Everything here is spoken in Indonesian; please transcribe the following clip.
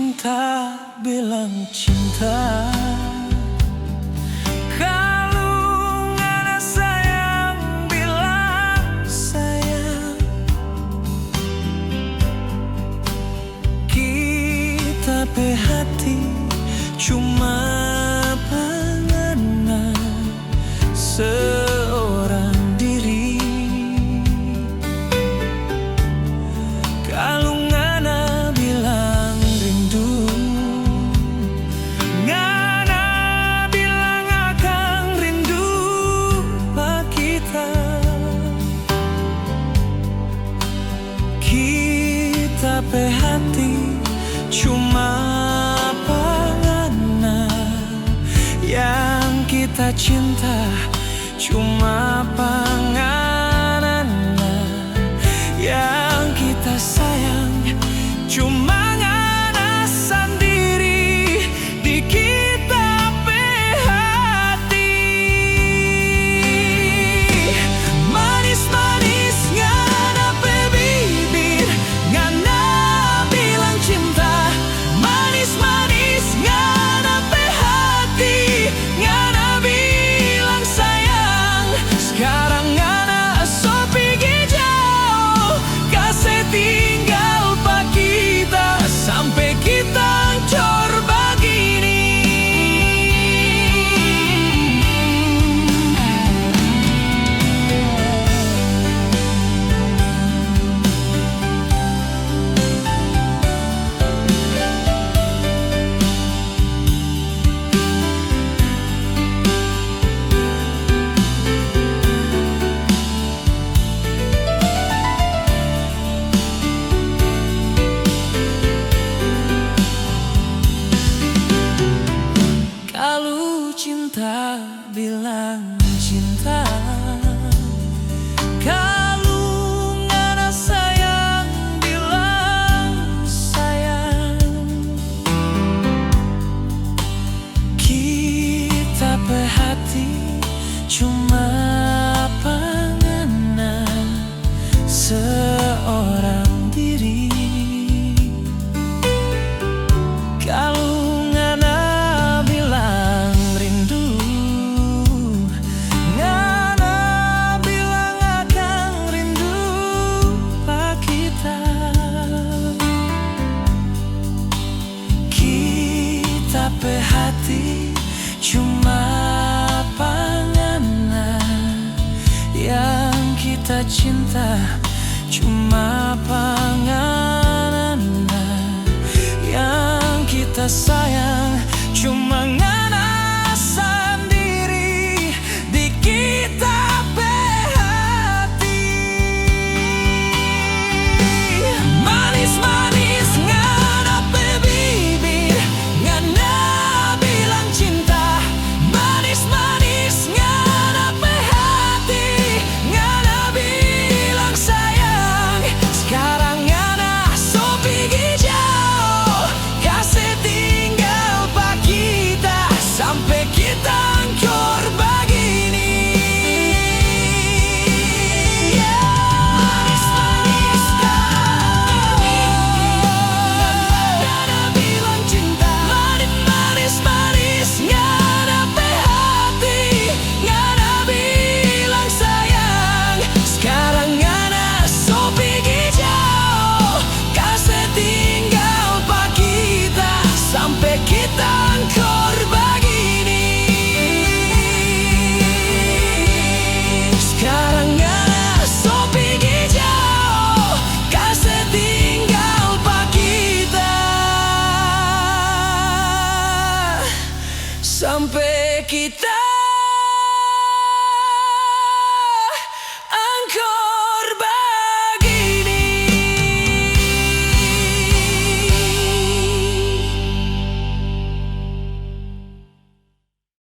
cinta bilang cinta, kalau nggak ada sayang bilang sayang. Kita pe hati cuma pengenal seorang diri. Kalau ngana bilang rindu, ngana bilang akan rindu pak kita. Kita pe hati cuma pengenal yang kita cinta, cuma panganan yang kita sayang, cuma ngana sendiri di kita pe hati. Manis-manis ngana pe bibir, ngana bilang cinta. Manis-manis ngana pe hati, ngana bilang sayang. Sekarang ngana so pergi jauh, kasih tinggal pak kita sampai kita hancur begini. Kalau cinta bilang cinta, kalau ngana sayang bilang sayang. Kita pe hati cuma pengenal seorang diri. Kalau ngana bilang rindu, ngana bilang akan rindu pak kita. Kita pe hati cuma panganan yang kita cinta, cuma panganan yang kita sayang, cuma ngana